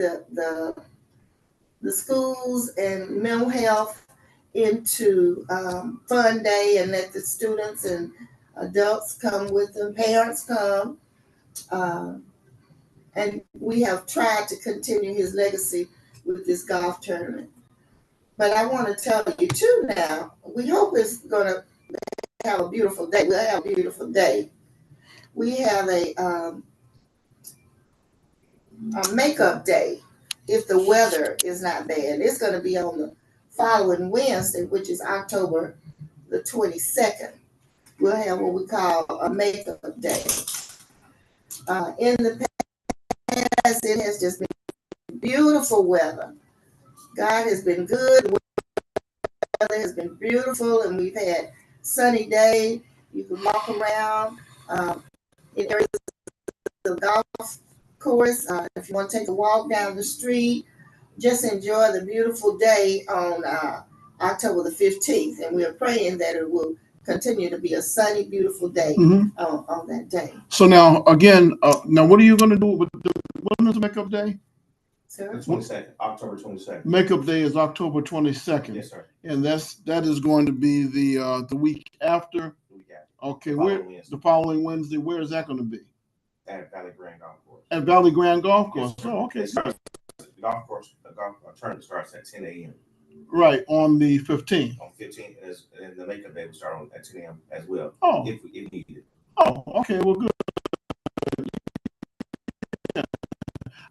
the schools and mental health into fun day, and let the students and adults come with them, parents come. Um, and we have tried to continue his legacy with this golf tournament. But I want to tell you too now, we hope it's going to have a beautiful day. We'll have a beautiful day. We have a makeup day if the weather is not bad. It's going to be on the following Wednesday, which is October the 22nd. We'll have what we call a makeup day. In the past, it has just been beautiful weather. God has been good. The weather has been beautiful, and we've had sunny day. You can walk around in areas of the golf course. If you want to take a walk down the street, just enjoy the beautiful day on October the 15th. And we're praying that it will continue to be a sunny, beautiful day on that day. So now, again, now what are you going to do with when is makeup day? Sir? The 22nd, October 22nd. Makeup day is October 22nd. Yes, sir. And that is going to be the week after. The week after. Okay, the following Wednesday. Where is that going to be? At Valley Grand Golf Course. At Valley Grand Golf Course. Yes, Oh, okay. The golf course, the golf tournament starts at 10 a.m. Right, on the 15th. On 15th, and the makeup day will start at 10 a.m. as well. Oh. If needed. Oh, okay. Well, good.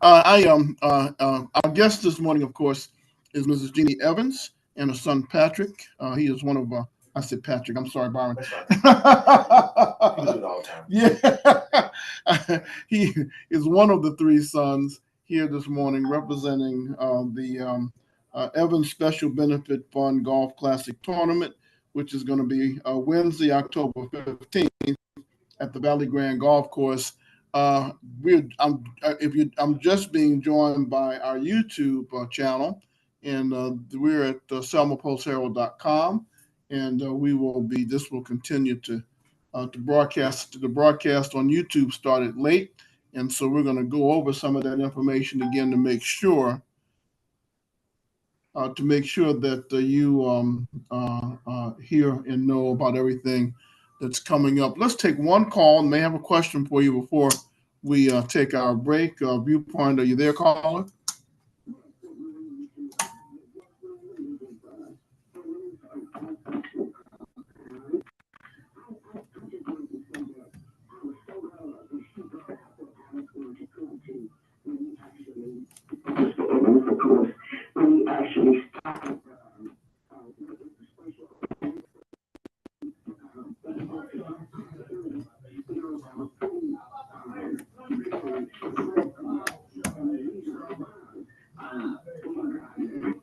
Our guest this morning, of course, is Mrs. Jeannie Evans and her son Patrick. He is one of I said Patrick. I'm sorry, Byron. That's right. You do it all the time. Yeah, he is one of the three sons here this morning, representing the Evans Special Benefit Fund Golf Classic Tournament, which is going to be Wednesday, October 15th, at the Valley Grand Golf Course. I'm just being joined by our YouTube channel, and we're at selmapostherald.com, and this will continue to broadcast. The broadcast on YouTube started late, and so we're going to go over some of that information again to make sure that you hear and know about everything that's coming up. Let's take one call. May have a question for you before we take our break. Viewpoint, are you there, caller? We actually started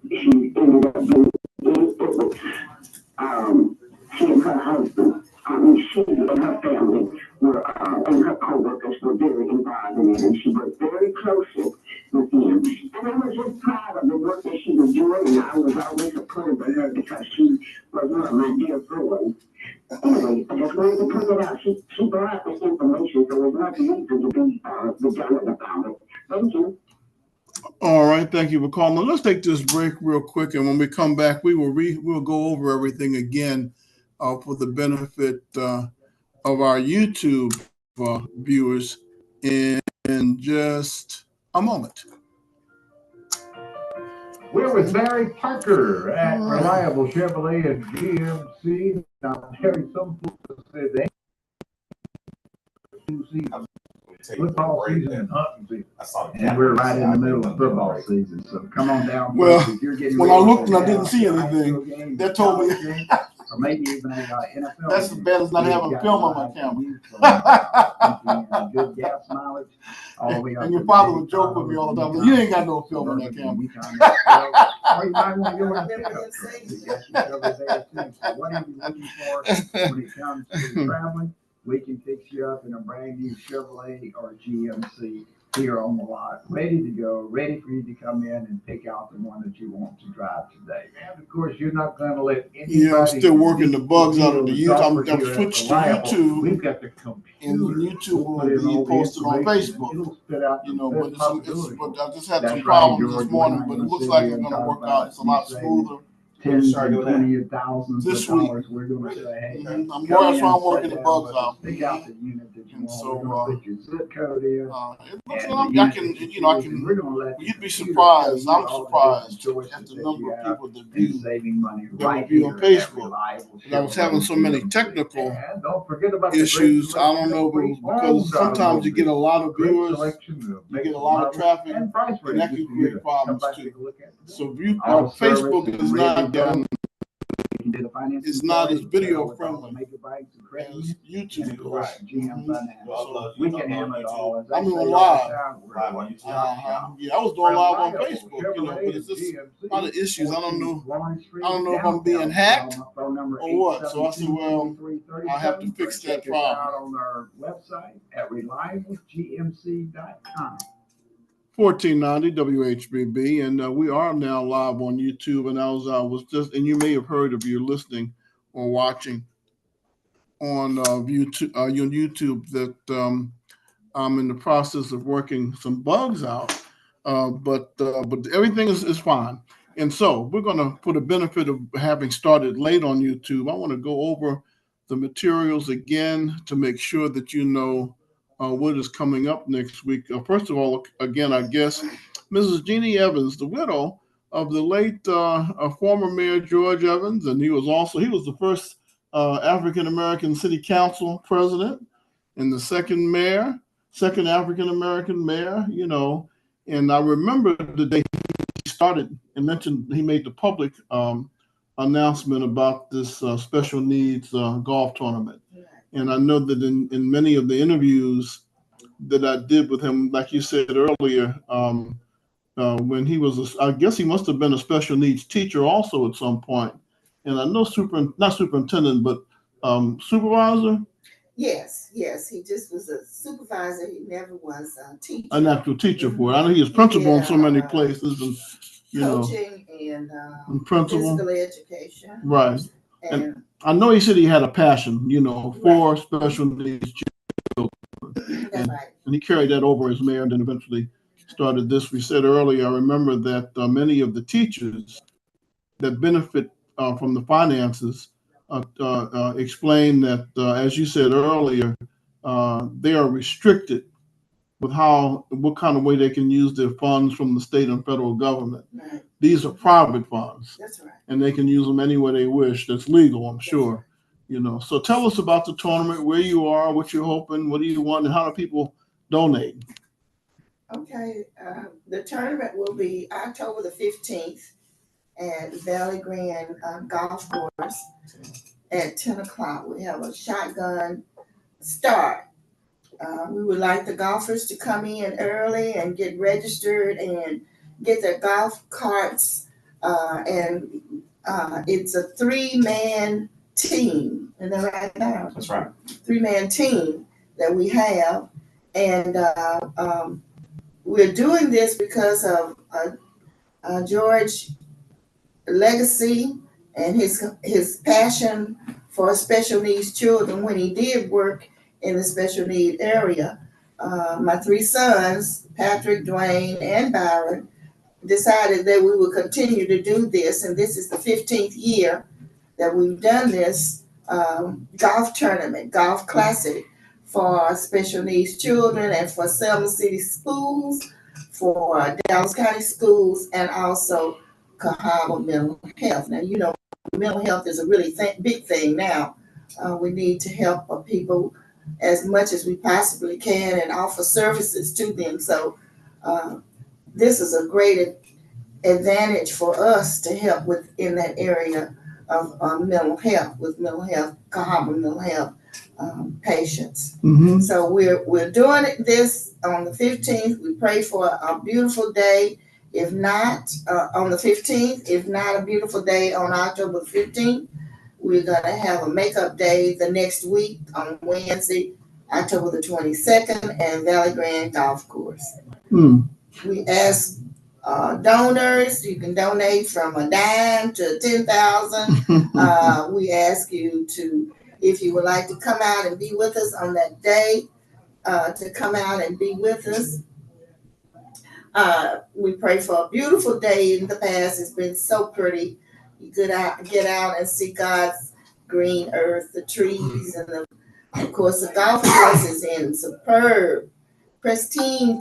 she ended up being she and her husband, she and her family were, and her co-workers were very involved in it, and she worked very closely with them. And I was just proud of the work that she was doing, and I was always supportive of her because she was one of my dear friends. Anyway, I just wanted to point it out. She brought this information, so there's no reason to be redundant about it. Thank you. All right, thank you for calling. Let's take this break real quick, and when we come back, we'll go over everything again for the benefit of our YouTube viewers in just a moment. We're with Mary Parker at Reliable Chevrolet and GMC. Now, Harry, some people said they football season and hunting season. And we're right in the middle of football season. So come on down. Well, when I looked and I didn't see anything, that told me. Or maybe even a NFL. That's as bad as not having a film on my camera. Good gas mileage. All the way up. And your father would joke with me all the time. You ain't got no film on that camera. Or you might want to go and pick up. What are you looking for when it comes to traveling? We can fix you up in a brand new Chevrolet or GMC here on the lot, ready to go, ready for you to come in and pick out the one that you want to drive today. And of course, you're not going to let anybody. Yeah, I'm still working the bugs out of the YouTube. I'm switched to YouTube. We've got the computer. And YouTube will be posted on Facebook. But I just had some problems this morning, but it looks like it's going to work out. It's a lot smoother. Tens and 20 thousands this of dollars. We're going to say, hey, that's why I'm working the bugs out. Pick out the unit that you want. So, we're going to put your zip code in. It looks like I can. You'd be surprised. I'm surprised at the number of people that view on Facebook. And I was having so many technical issues. I don't know if it was because sometimes you get a lot of viewers, you get a lot of traffic, and that can create problems too. So Facebook is not it's not as video friendly as YouTube is. We can handle it all. I'm doing live. Yeah, I was doing live on Facebook, but it's just a lot of issues. I don't know if I'm being hacked or what. So I said, well, I have to fix that problem. On our website at reliablegmc.com. 1490 WHBB, and we are now live on YouTube. And I was just, and you may have heard if you're listening or watching on YouTube that I'm in the process of working some bugs out, but everything is fine. And so we're going to, for the benefit of having started late on YouTube, I want to go over the materials again to make sure that you know what is coming up next week. First of all, again, I guess Mrs. Jeannie Evans, the widow of the late former Mayor George Evans, and he was the first African-American city council president and the second African-American mayor, and I remember the day he started and mentioned he made the public announcement about this special needs golf tournament. And I know that in many of the interviews that I did with him, like you said earlier, when he was, I guess he must have been a special needs teacher also at some point. And I know not superintendent, but supervisor. Yes, he just was a supervisor. He never was a teacher. An actual teacher for it. I know he was principal in so many places, and coaching and principal, physical education. Right. And I know he said he had a passion, for special needs children. That's right. And he carried that over as mayor and then eventually started this. We said earlier, I remember that many of the teachers that benefit from the finances explain that, as you said earlier, they are restricted with what kind of way they can use their funds from the state and federal government. Right. These are private funds. That's right. And they can use them any way they wish. That's legal, I'm sure. Right. So tell us about the tournament, where you are, what you're hoping, what do you want, and how do people donate? Okay, the tournament will be October the 15th at Valley Grand Golf Course at 10 o'clock. We have a shotgun start. We would like the golfers to come in early and get registered and get their golf carts. And it's a 3-man team. Isn't that right now? That's right. 3-man team that we have. And we're doing this because of George legacy and his passion for special needs children when he did work in the special need area. My 3 sons, Patrick, Dwayne, and Byron, decided that we would continue to do this, and this is the 15th year that we've done this golf tournament, golf classic for special needs children and for Selma City schools, for Dallas County schools, and also Cahaba Mental Health. Now, mental health is a really big thing now. We need to help people as much as we possibly can and offer services to them. So this is a great advantage for us to help in that area of mental health, with Cahaba mental health patients. Mm-hmm. So we're doing this on the 15th. We pray for a beautiful day. If not on the 15th, if not a beautiful day on October 15th, we're going to have a makeup day the next week on Wednesday, October the 22nd, and Valley Grand Golf Course. Hmm. We ask donors, you can donate from a dime to 10,000. We ask you to, if you would like to come out and be with us on that day, to come out and be with us. We pray for a beautiful day in the past. It's been so pretty. You get out and see God's green earth, the trees, and of course the golf course is in superb, pristine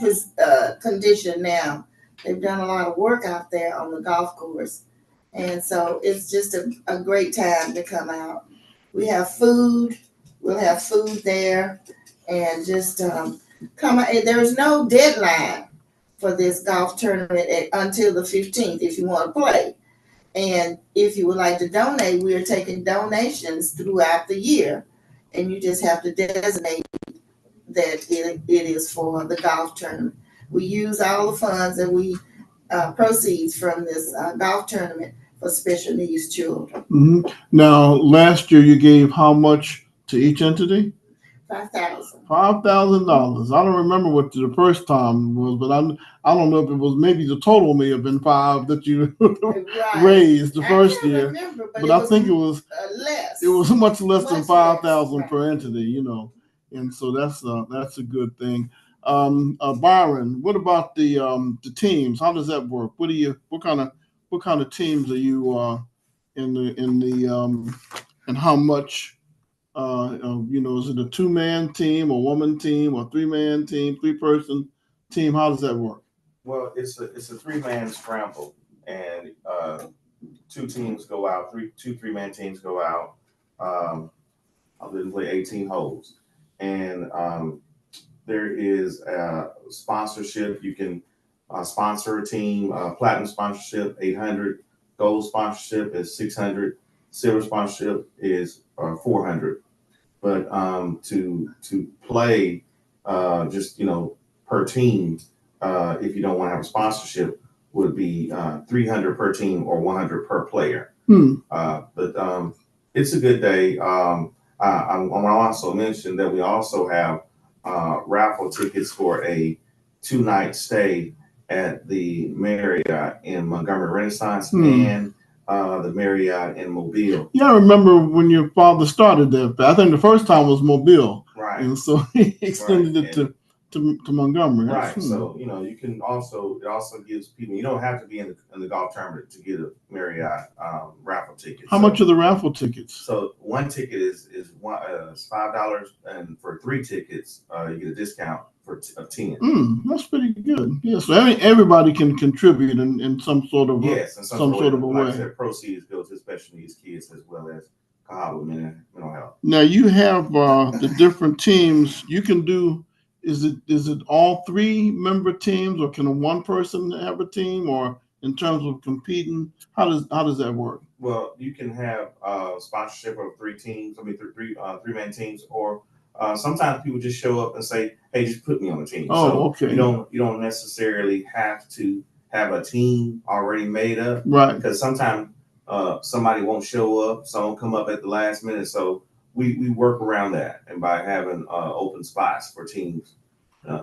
condition now. They've done a lot of work out there on the golf course, and so it's just a great time to come out. We have food. We'll have food there, and just come out. There's no deadline for this golf tournament until the 15th if you want to play. And if you would like to donate, we are taking donations throughout the year. And you just have to designate that it is for the golf tournament. We use all the funds that we proceeds from this golf tournament for special needs children. Mm-hmm. Now, last year you gave how much to each entity? $5,000. $5,000. I don't remember what the first time was, but I don't know if it was, maybe the total may have been $5 that you raised the first year. Remember, but I think it was less. It was much less than 5,000 right. per entity, you know, and so that's a good thing. Byron, what about the teams? How does that work? What kind of teams are you in the and how much? Is it a 2-man team, a woman team, or 3-man team, 3-person team? How does that work? Well, it's a 3-man scramble, and 2 teams go out. 3-man teams go out. I'll then play 18 holes, and there is a sponsorship. You can sponsor a team. Platinum sponsorship $800, gold sponsorship is $600, silver sponsorship is $400. But to play just per team, if you don't want to have a sponsorship, would be $300 per team or $100 per player. But it's a good day. I want to also mention that we also have raffle tickets for a 2-night stay at the Marriott in Montgomery Renaissance and the Marriott in Mobile. Yeah, I remember when your father started that. I think the first time was Mobile, right? And so he extended it to Montgomery. Right. So you can also, it also gives people, you don't have to be in the golf tournament to get a Marriott raffle ticket. How much are the raffle tickets? So one ticket is $5, and for 3 tickets you get a discount of 10. That's pretty good. Yeah, so everybody can contribute in some sort of some sort of a way. Like I said, proceeds go to special needs kids as well as Cahaba mental health. Now you have the different teams. You can do. Is it all 3-member teams, or can one person have a team, or in terms of competing, how does that work? Well, you can have sponsorship of 3 teams. I mean, 3-man teams, or sometimes people just show up and say, "Hey, just put me on the team." Okay. You don't necessarily have to have a team already made up, right? Because sometimes somebody won't show up, someone come up at the last minute. So we work around that, and by having open spots for teams.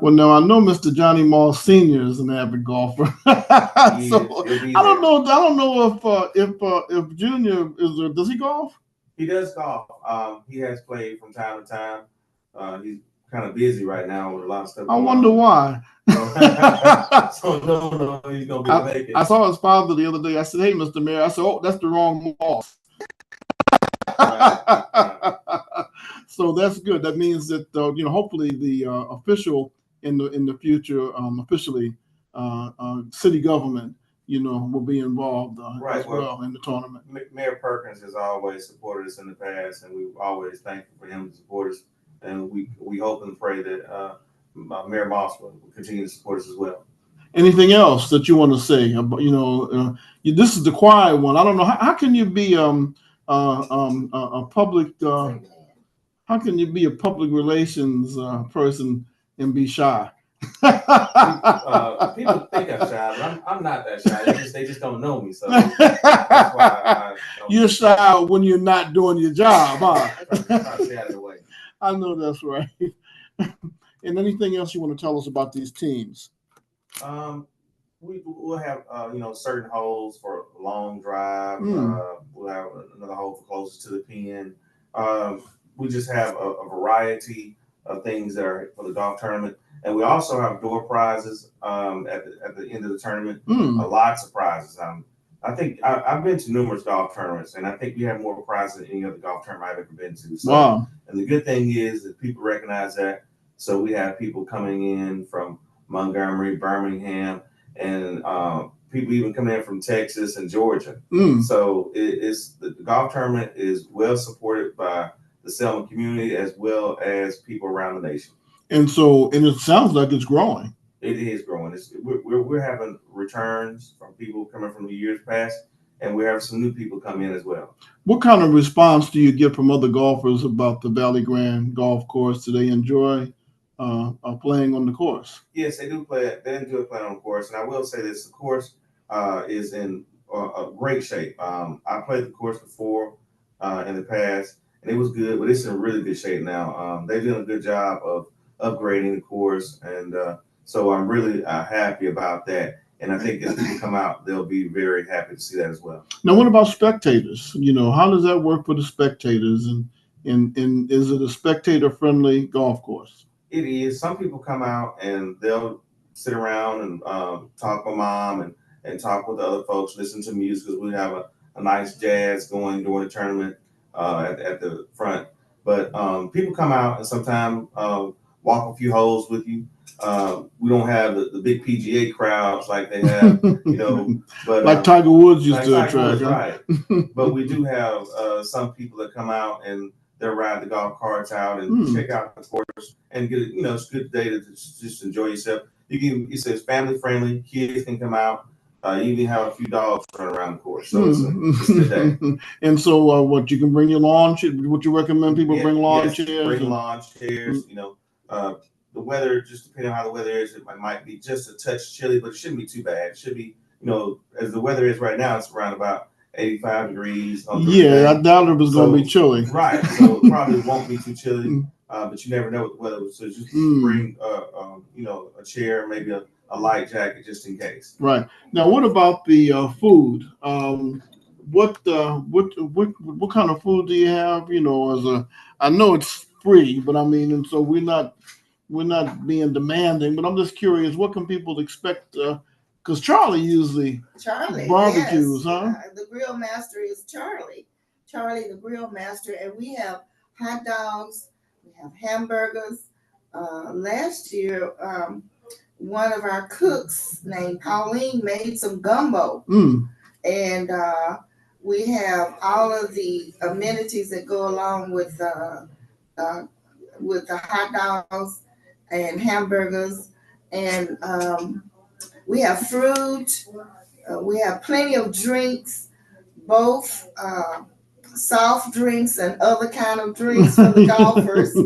Well, now I know Mr. Johnny Moss Sr. is an avid golfer. So I don't know if Junior is there. Does he golf? He does golf. He has played from time to time. He's kind of busy right now with a lot of stuff. I wonder why. So no, he's gonna be able to make it. I saw his father the other day. I said, "Hey, Mr. Mayor." I said, "Oh, that's the wrong Moss." Right. So that's good. That means that hopefully the official in the future, officially, city government, will be involved as well in the tournament. Mayor Perkins has always supported us in the past, and we're always thankful for him to support us. And we hope and pray that Mayor Moss will continue to support us as well. Anything else that you want to say about, this is the quiet one. I don't know how can you be a public how can you be a public relations person and be shy? People think I'm shy, but I'm not that shy. They just don't know me. So that's why you're shy when you're not doing your job, huh? I know that's right. And anything else you want to tell us about these teams? We'll have certain holes for long drive. We'll have another hole for closest to the pin. We just have a variety of things that are for the golf tournament, and we also have door prizes at the end of the tournament. Lots of prizes. I think I've been to numerous golf tournaments, and I think we have more prizes than any other golf tournament I've ever been to. So, wow! And the good thing is that people recognize that. So we have people coming in from Montgomery, Birmingham, and people even coming in from Texas and Georgia. So the golf tournament is well supported by the Selma community as well as people around the nation. And it sounds like it's growing. It is growing. We're having returns from people coming from the years past, and we have some new people come in as well. What kind of response do you get from other golfers about the Valley Grand Golf Course? Do they enjoy playing on the course? Yes, they do play. They enjoy playing on the course, and I will say this: the course is in a great shape. I played the course before in the past, and it was good, but it's in really good shape now. They've done a good job of upgrading the course, and so I'm really happy about that. And I think as people come out, they'll be very happy to see that as well. Now, what about spectators? How does that work for the spectators? And is it a spectator-friendly golf course? It is. Some people come out and they'll sit around and talk with mom and talk with the other folks, listen to music, because we have a nice jazz going during the tournament at the front. But people come out and sometimes walk a few holes with you. We don't have the big PGA crowds like they have, but like Tiger Woods used to attract. Right. But we do have some people that come out and they'll ride the golf carts out and check out the course and get it's a good day to just enjoy yourself. It's family friendly. Kids can come out. You even have a few dogs run around the course, so it's a good day. And so, what you can bring your lawn chairs? Would you recommend people bring lawn chairs? Bring lawn chairs. The weather, just depending on how the weather is, it might be just a touch chilly, but it shouldn't be too bad. It should be, as the weather is right now, it's around about 85 degrees. I doubt it was going to be chilly. Right, so it probably won't be too chilly, but you never know what the weather was. So just bring, a chair, maybe a light jacket just in case. Right. Now, what about the food? What kind of food do you have? I know it's free, but and so we're not being demanding, but I'm just curious, what can people expect? Because Charlie usually barbecues, yes. huh? The grill master is Charlie, the grill master, and we have hot dogs, we have hamburgers. Last year, one of our cooks named Pauline made some gumbo, and we have all of the amenities that go along with the hot dogs and hamburgers, and we have fruit. We have plenty of drinks, both soft drinks and other kind of drinks for the golfers.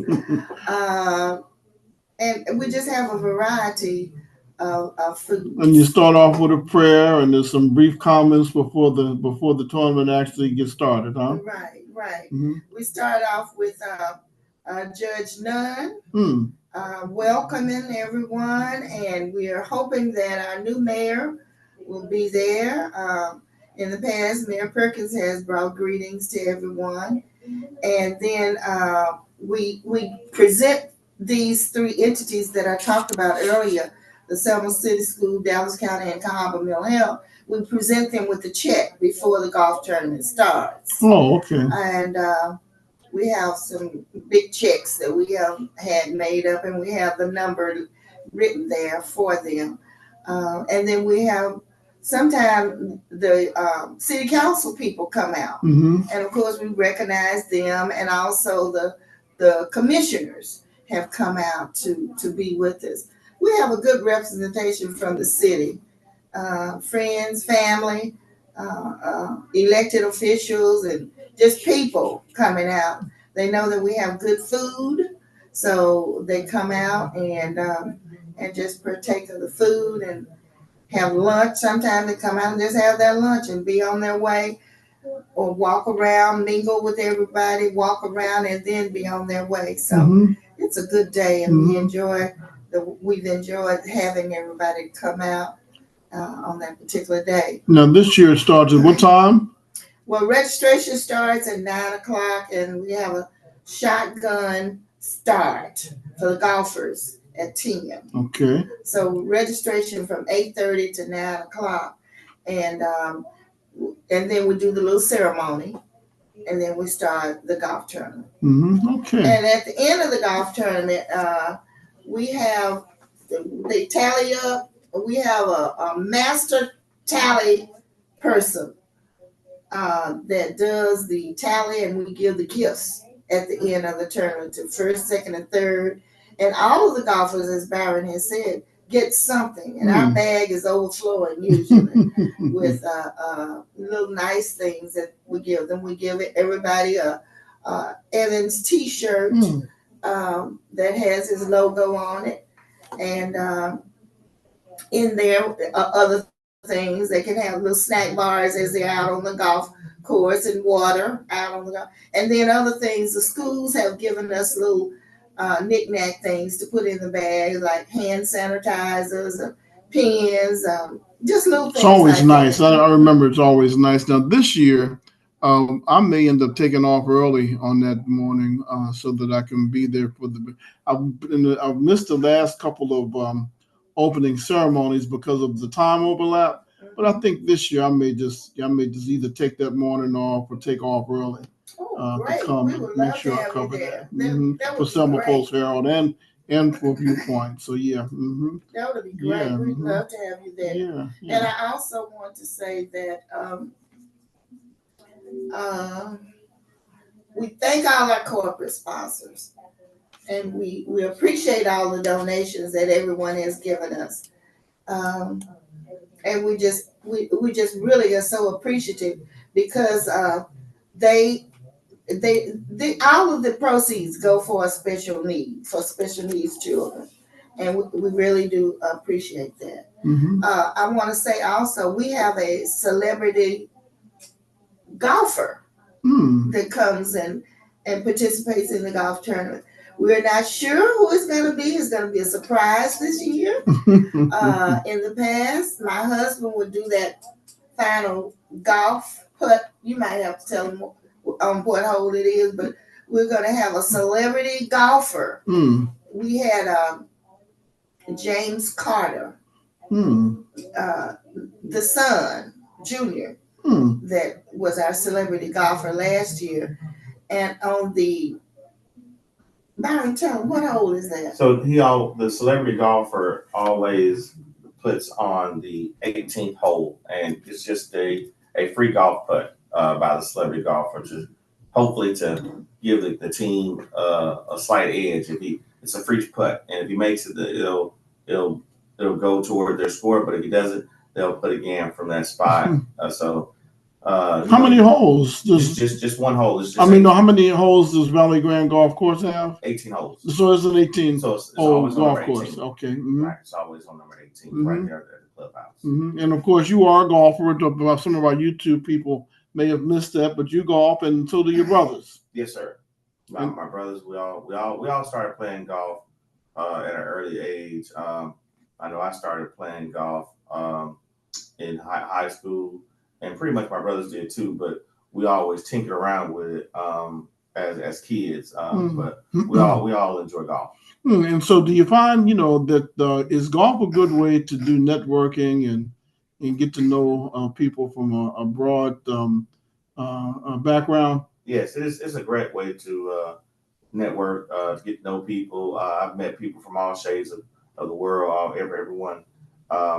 And we just have a variety of food. And you start off with a prayer, and there's some brief comments before the tournament actually gets started, huh? Right. We start off with Judge Nunn, welcoming everyone, and we are hoping that our new mayor will be there. In the past, Mayor Perkins has brought greetings to everyone, and then we present these three entities that I talked about earlier: the Selma City School, Dallas County, and Cahaba Mill Health. We present them with a check before the golf tournament starts. Oh, okay. And we have some big checks that we have had made up, and we have the number written there for them. And then we have sometimes the city council people come out, and of course we recognize them, and also the commissioners have come out to be with us. We have a good representation from the city, friends, family, elected officials, and just people coming out. They know that we have good food, so they come out and just partake of the food and have lunch. Sometimes they come out and just have their lunch and be on their way, or walk around, mingle with everybody, walk around, and then be on their way. So it's a good day, and we've enjoyed having everybody come out on that particular day. Now this year it starts at what time? Well, registration starts at 9 o'clock, and we have a shotgun start for the golfers at 10. Okay. So registration from 8:30 to 9 o'clock, and then we do the little ceremony, and then we start the golf tournament. Okay. And at the end of the golf tournament, we have they tally up. We have a master tally person that does the tally, and we give the gifts at the end of the tournament to first, second, and third. And all of the golfers, as Byron has said, get something. And our bag is overflowing usually with little nice things that we give them. We give everybody a Evans t-shirt that has his logo on it. And in there, other things. They can have little snack bars as they're out on the golf course, and water out on the golf. And then other things, the schools have given us little knick-knack things to put in the bag, like hand sanitizers, pens, just little things. It's always like nice. that. I remember it's always nice. Now this year, I may end up taking off early on that morning so that I can be there for the. I've missed the last couple of opening ceremonies because of the time overlap. But I think this year I may just either take that morning off or take off early to come and make sure I cover that for Selma Post Herald and for Viewpoint. So yeah, that would be great. Yeah, We'd love to have you there. Yeah. And I also want to say that we thank all our corporate sponsors, and we appreciate all the donations that everyone has given us. And we just really are so appreciative because they all of the proceeds go for a special needs children, and we really do appreciate that. I want to say also we have a celebrity golfer that comes and participates in the golf tournament. We're not sure who it's going to be. It's going to be a surprise this year. In the past, my husband would do that final golf putt. You might have to tell him on what hole it is, but we're going to have a celebrity golfer. We had James Carter, the son, Junior, that was our celebrity golfer last year. And on the Byron, tell him, what hole is that? So the celebrity golfer always puts on the 18th hole, and it's just a free golf putt by the celebrity golfer, to hopefully to give the team a slight edge. It's a free putt, and if he makes it, it'll go toward their score. But if he doesn't, they'll put again from that spot. How many holes? Just one hole. How many holes does Valley Grand Golf Course have? 18 holes. So it's an 18 hole golf course. 18. Okay. Right. It's always on number 18, right there at the clubhouse. And of course, you are a golfer. Some of our YouTube people may have missed that, but you golf, and so do your brothers. Yes, sir. My brothers, we all started playing golf at an early age. I know I started playing golf in high school, and pretty much my brothers did too. But we always tinkered around with it as kids. But we all enjoy golf. And so, do you find that is golf a good way to do networking and get to know people from a broad background? Yes, it's a great way to network, to get to know people. I've met people from all shades of the world, everyone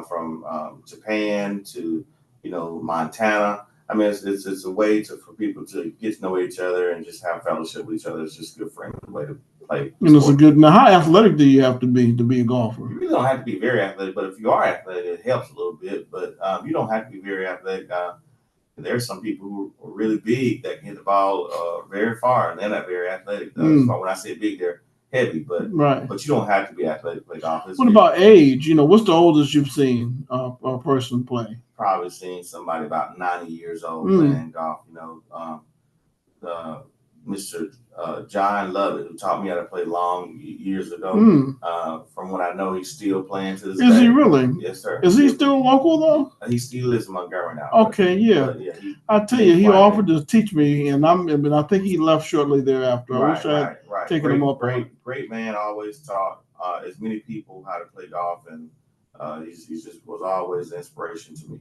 from Japan to Montana. I mean, it's a way for people to get to know each other and just have fellowship with each other. It's just a good friendly way to play. And it's a good. Now, how athletic do you have to be a golfer? You really don't have to be very athletic, but if you are athletic, it helps a little bit. But you don't have to be very athletic. There's some people who are really big that can hit the ball very far, and they're not very athletic. So when I say big, they're heavy, but you don't have to be athletic to play golf. What about age? What's the oldest you've seen a person play? Probably seen somebody about 90 years old playing golf. Mr. John Lovett, who taught me how to play long years ago. From what I know, he's still playing to this day. Is he really? Yes, sir. Is he still local though? He still lives in Montgomery now. Okay, yeah. I tell you, he offered to teach me, and I think he left shortly thereafter. I wish I had taken him up. Great man, always taught as many people how to play golf, and he just was always an inspiration to me.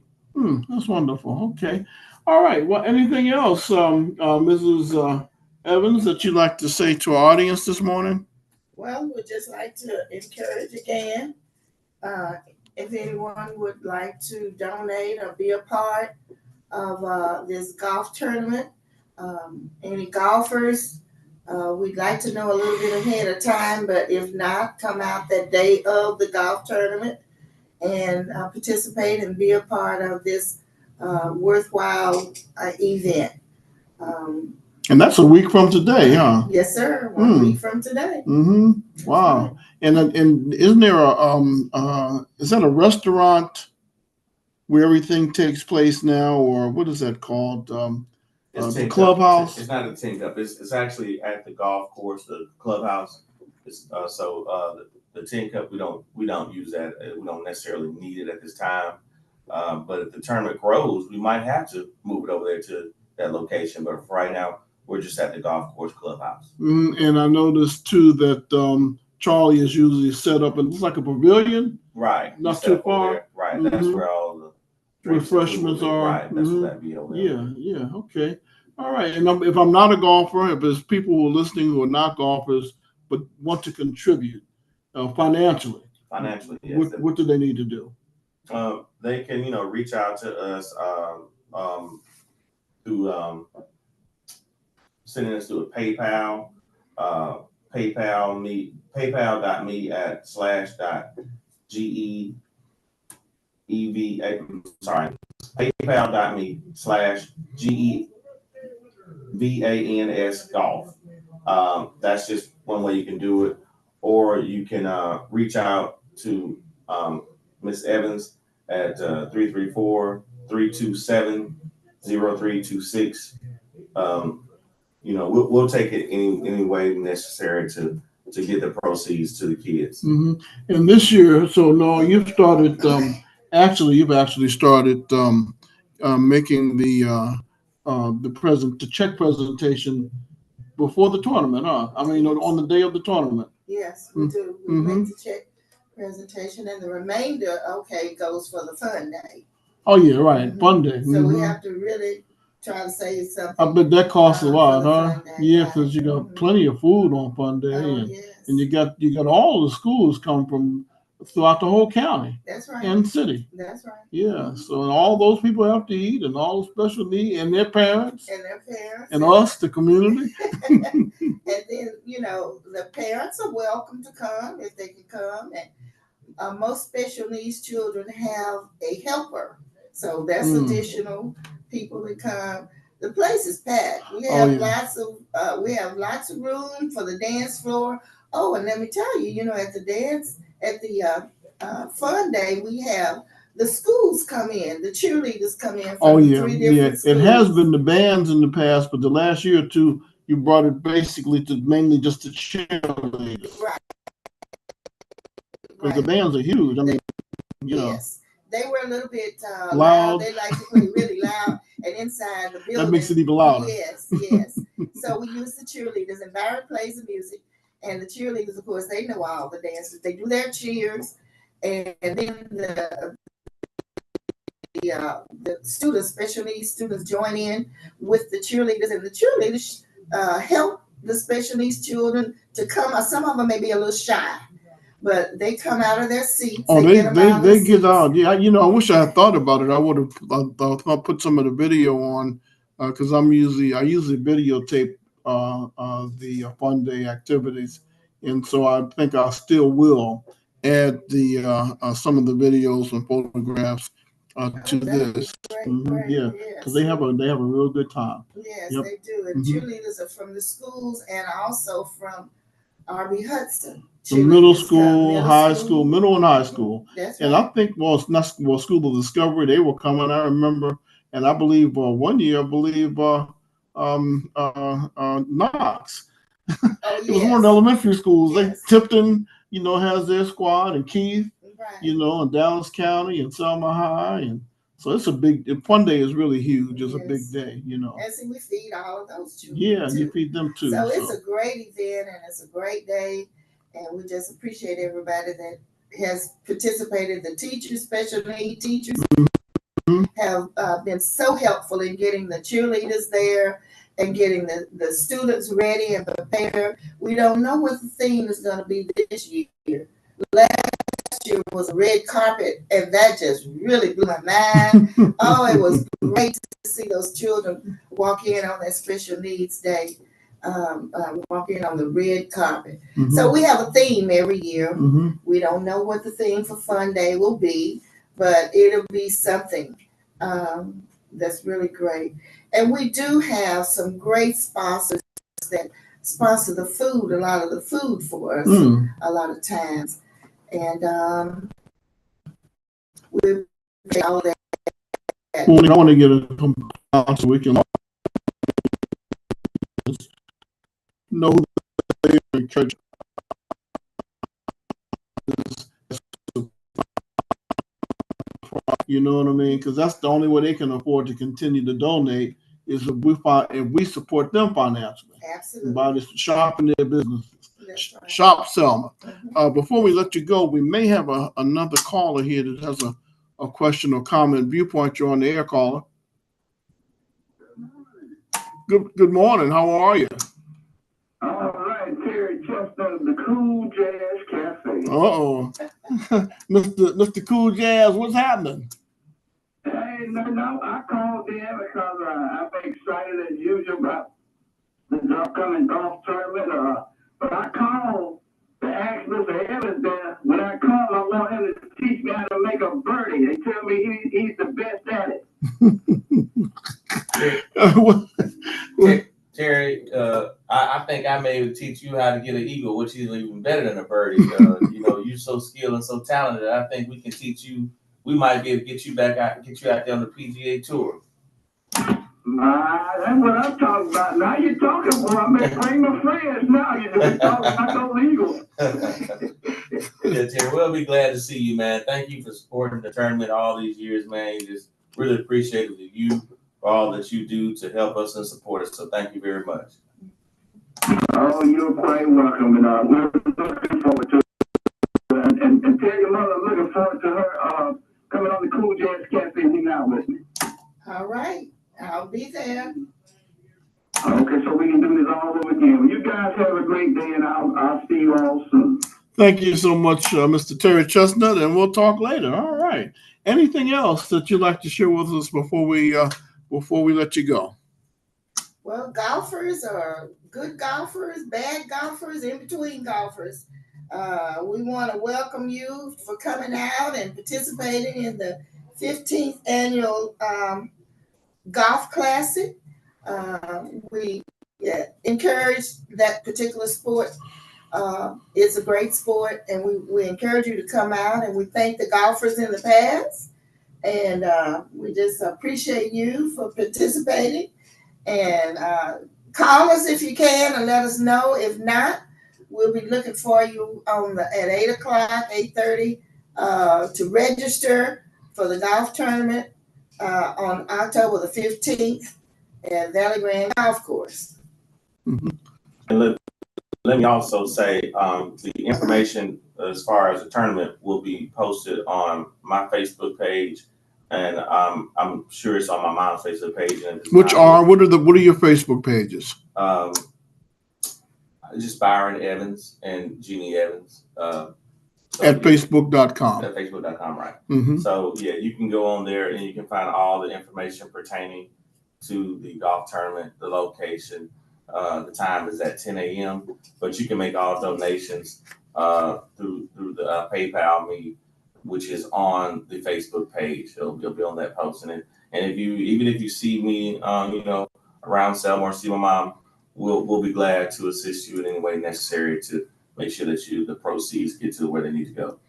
That's wonderful. Okay, all right. Well, anything else, Mrs. Evans, that you'd like to say to our audience this morning? Well, we'd just like to encourage again, if anyone would like to donate or be a part of this golf tournament, any golfers, we'd like to know a little bit ahead of time, but if not, come out that day of the golf tournament and participate and be a part of this worthwhile event. And that's a week from today, huh? Yes, sir. 1 week from today. Wow. Right. And isn't there is that a restaurant where everything takes place now, or what is that called? The clubhouse. It's not a tin cup. It's actually at the golf course, the clubhouse. The tin cup we don't use that. We don't necessarily need it at this time. But if the tournament grows, we might have to move it over there to that location. But for right now, we're just at the golf course clubhouse. And I noticed too that Charlie is usually set up, and it's like a pavilion. Right. Not too far. Right. That's where all the refreshments are. Right. That's what that be over there. Yeah. Okay. All right. And if I'm not a golfer, if there's people who are listening who are not golfers but want to contribute financially. Yes. What do they need to do? They can, reach out to us through sending us through a PayPal, paypal.me paypal.me/GEVANS golf. That's just one way you can do it, or you can reach out to Miss Evans at 334-327-0326. We'll take it any way necessary to get the proceeds to the kids. And this year, so no, you've started. You've actually started making the check presentation before the tournament, huh? I mean, on the day of the tournament. Yes, we do. We make the check presentation, and the remainder, goes for the fun day. Oh yeah, right, fun day. So we have to really try to save something. I bet that costs a lot, huh? Yeah, because you got plenty of food on fun day, and you got all the schools come from throughout the whole county. That's right. And city. That's right. Yeah. So all those people have to eat, and all the special needs, and their parents. And us, the community. And then, the parents are welcome to come if they can come. And most special needs children have a helper. So that's additional people that come. The place is packed. We have lots of room for the dance floor. Oh, and let me tell you, at the fun day, we have the schools come in, the cheerleaders come in from 3 different schools. It has been the bands in the past, but the last year or two, you brought it basically to mainly just the cheerleaders. Right. Because the bands are huge. I mean, Yes. They were a little bit loud. They like to play really loud and inside the building. That makes it even louder. Yes. So we use the cheerleaders, and Barry plays the music. And the cheerleaders, of course, they know all the dances. They do their cheers, and then the students, special needs students, join in with the cheerleaders, and the cheerleaders help the special needs children to come. Some of them may be a little shy, but they come out of their seats. Oh, they get out. Yeah, I wish I had thought about it. I would have put some of the video on because I usually videotape the fun day activities, and so I think I still will add the some of the videos and photographs to this. Great, yeah, because they have a real good time. Yes, they do. And cheerleaders are from the schools and also from R.B. Hudson. The middle school, high school, middle and high school. That's and I think School of Discovery, they were coming. I remember, and I believe one year, Knox Oh, It was one of the yes. elementary schools. Yes. Tipton, has their squad, and Keith, Right. and Dallas County and Selma High, and so it's a big. Fun Day is really huge. It's a big Yes. day, And see, we feed all of those children. Yeah, too. you feed them too. So it's a great event and it's a great day, and we just appreciate everybody that has participated. The teachers, special need teachers, have been so helpful in getting the cheerleaders there and getting the students ready and prepared. We don't know what the theme is going to be this year. Last year was a red carpet, and that just really blew my mind. Oh, it was great to see those children walk in on that special needs day, walk in on the red carpet. Mhm. So we have a theme every year. Mhm. We don't know what the theme for Fun Day will be, but it'll be something that's really great. And we do have some great sponsors that sponsor the food, a lot of the food for us, a lot of times. And we pay all that. Well, I want to get a compound so we can know who they are in church. You know what I mean? Because that's the only way they can afford to continue to donate is if we support them financially. Absolutely. By this shop in their businesses. That's right. Shop Selma. Before we let you go, we may have another caller here that has a question or comment. Viewpoint, you're on the air, caller. Good morning. How are you? All right, Terry Chestnut of the Cool Jazz Cafe. Uh-oh. Mr. Cool Jazz, what's happening? Hey, no, I called in because I'm excited as usual about the upcoming golf tournament. But I called to ask Mr. Evans there, when I come, I want him to teach me how to make a birdie. They tell me he's the best at it. Terry, I think I may even teach you how to get an eagle, which is even better than a birdie. You're so skilled and so talented. I think we can teach you. We might be able to get you out there on the PGA Tour. That's what I'm talking about. Now you're talking, boy. I may bring my friends now. You're talking about those eagles. Yeah, Terry, we'll be glad to see you, man. Thank you for supporting the tournament all these years, man. Just really appreciative of you for all that you do to help us and support us. So thank you very much. Oh, you're quite welcome, and we're looking forward to it. And tell your mother I'm looking forward to her coming on the Cool Jazz Cafe and hanging out with me. All right, I'll be there. Okay, so we can do this all over again. Well, you guys have a great day, and I'll see you all soon. Thank you so much, Mr. Terry Chestnut, and we'll talk later. All right. Anything else that you'd like to share with us before we let you go? Well, golfers are good golfers, bad golfers, in between golfers. We want to welcome you for coming out and participating in the 15th annual Golf Classic. We encourage that particular sport. It's a great sport, and we encourage you to come out, and we thank the golfers in the past, and we just appreciate you for participating. And call us if you can and let us know. If not, we'll be looking for you at 8 o'clock, 8:30 to register for the golf tournament on October the 15th at Valley Grand Golf Course. Mm-hmm. And let me also say the information as far as the tournament will be posted on my Facebook page. And I'm sure it's on my mom's Facebook page. And what are your Facebook pages? Just Byron Evans and Jeannie Evans. At Facebook.com. At Facebook.com, right. Mm-hmm. So yeah, you can go on there and you can find all the information pertaining to the golf tournament, the location. The time is at 10 a.m. But you can make all donations through the PayPal me, which is on the Facebook page. It'll be on that post. And if you see me, around Selma or see my mom, we'll be glad to assist you in any way necessary to make sure that the proceeds get to where they need to go.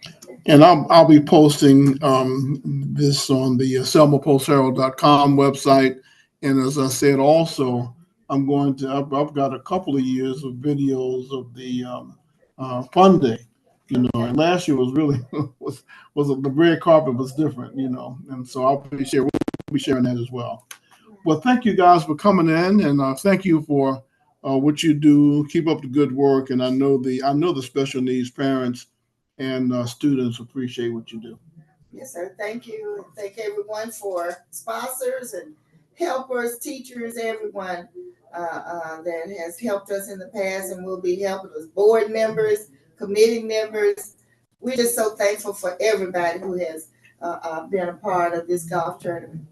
And I'll be posting this on the selmapostherald.com website. And as I said, also I'm going to. I've got a couple of years of videos of the fun day. And last year was really was the red carpet was different. And so we'll be sharing that as well. Well, thank you guys for coming in, and thank you for what you do. Keep up the good work, and I know the special needs parents and students appreciate what you do. Yes, sir. Thank you. And thank everyone for sponsors and helpers, teachers, everyone that has helped us in the past and will be helping us, board members, committee members. We're just so thankful for everybody who has been a part of this golf tournament.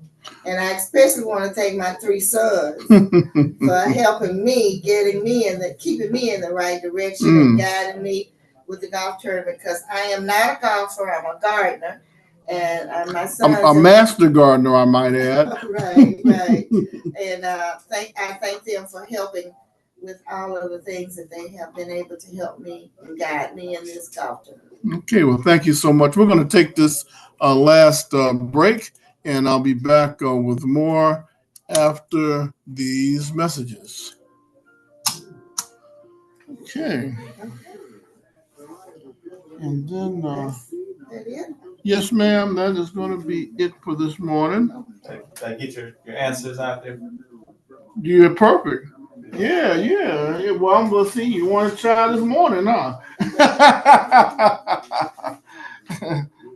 And I especially want to thank my 3 sons for helping me, keeping me in the right direction and guiding me with the golf tournament, because I am not a golfer, I'm a gardener. And my sons a master gardener, I might add. right. And I thank them for helping with all of the things that they have been able to help me and guide me in this golf tournament. Okay, well, thank you so much. We're going to take this last break, and I'll be back with more after these messages. Okay. And then, yes, ma'am, that is going to be it for this morning. Did I get your answers out there? You're perfect. Yeah. Well, I'm going to see. You want to try this morning, huh?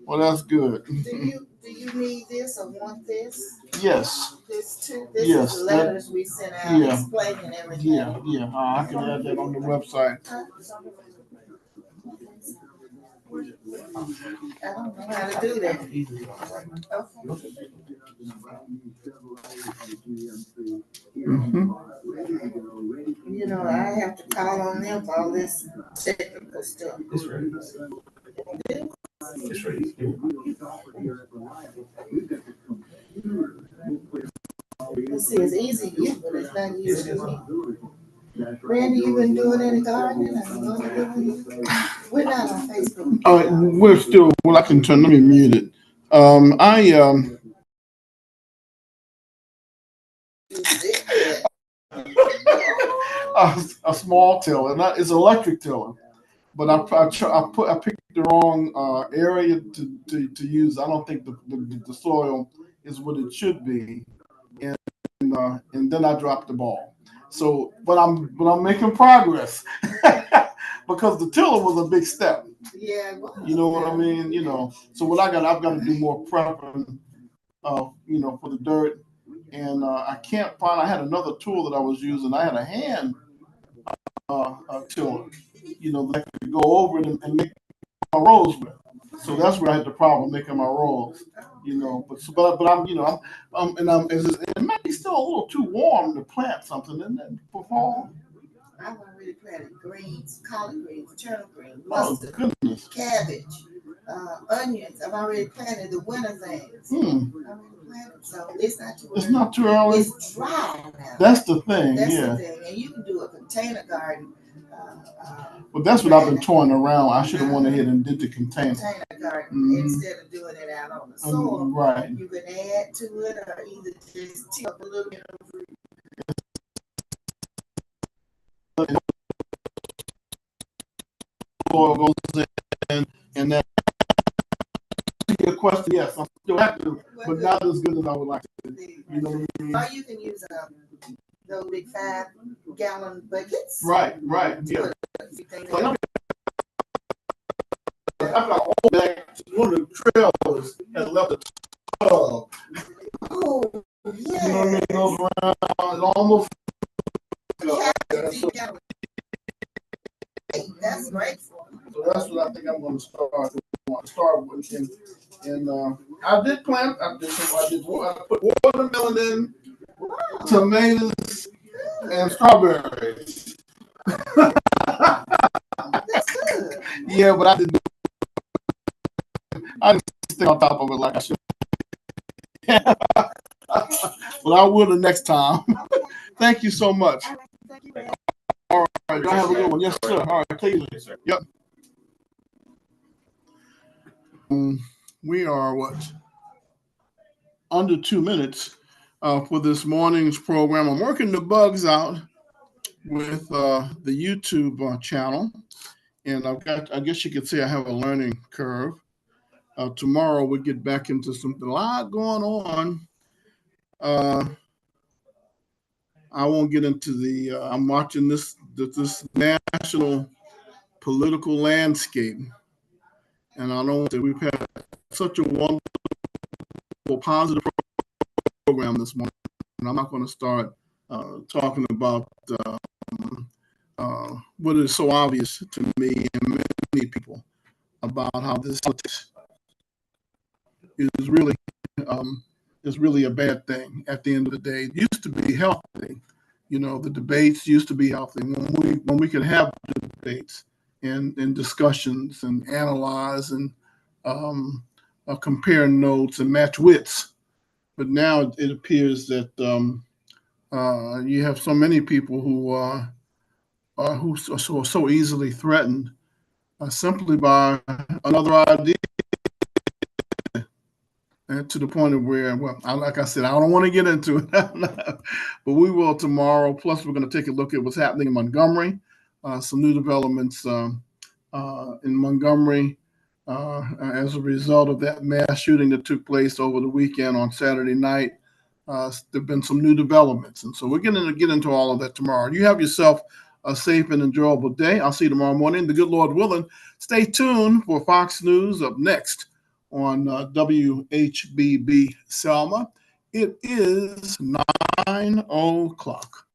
Well, that's good. Do you need this or want this? Yes. This too? This is the letters we sent out explaining everything. Yeah. I can add that on the website. I don't know how to do that. I have to call on them for all this technical stuff. It's ready. It's ready. Let's see, it's easy to you, but it's not easy to me. Randy, you been doing any gardening? We're not on Facebook. We're still. Well, I can turn. Let me mute it. A small tiller. It's an electric tiller, but I picked the wrong area to use. I don't think the soil is what it should be, and then I dropped the ball. So, but I'm making progress because the tiller was a big step. Yeah, well, you know what I mean. So what I've got to do more prepping, for the dirt, and I can't find. I had another tool that I was using. I had a hand tiller, that could go over it and make my rolls with. So that's where I had the problem making my rolls. But I'm, it might be still a little too warm to plant something in that for fall. I've already planted greens, collard greens, turnip greens, Oh, mustard, goodness. cabbage, onions. I've already planted the winter things. So it's not too early. It's not too early. It's dry now. That's the thing. That's the thing. And you can do a container garden. Well, that's what I've been toying around. I should have went ahead and did the container garden instead of doing it out on the soil. Right. You can add to it or either just tip a little bit of soil goes in, and that. Your question, yes, I'm still active, but not as good as I would like to. You know what I mean? Or you can use those big 5-gallon buckets. Right, yeah. I've got all that. One of the trailers has left a tub. Oh, yeah. You know what I mean? It goes around, it almost. That's great. So that's what I think I'm going to start with. And I did plant. I put watermelon in, tomatoes, and strawberries. That's good. Yeah, but I didn't stay on top of it like I should. But I will the next time. Thank you so much. All right, y'all have a good one. Yes, sir. All right, take it. Yep. We are under 2 minutes for this morning's program. I'm working the bugs out with the YouTube channel, and I guess you could say I have a learning curve. Tomorrow we get back into a lot going on. I won't get into I'm watching this national political landscape, and I know that we've had such a wonderful, positive program this morning. And I'm not going to start talking about what is so obvious to me and many people about how this is really a bad thing at the end of the day. It used to be healthy. The debates used to be healthy when we could have debates and discussions and analyze and compare notes and match wits. But now it appears that you have so many people who are so easily threatened simply by another idea. And to the point of where, like I said, I don't want to get into it, but we will tomorrow. Plus, we're going to take a look at what's happening in Montgomery, some new developments in Montgomery as a result of that mass shooting that took place over the weekend on Saturday night. There have been some new developments, and so we're going to get into all of that tomorrow. You have yourself a safe and enjoyable day. I'll see you tomorrow morning. The good Lord willing. Stay tuned for Fox News up next on WHBB Selma. It is 9 o'clock.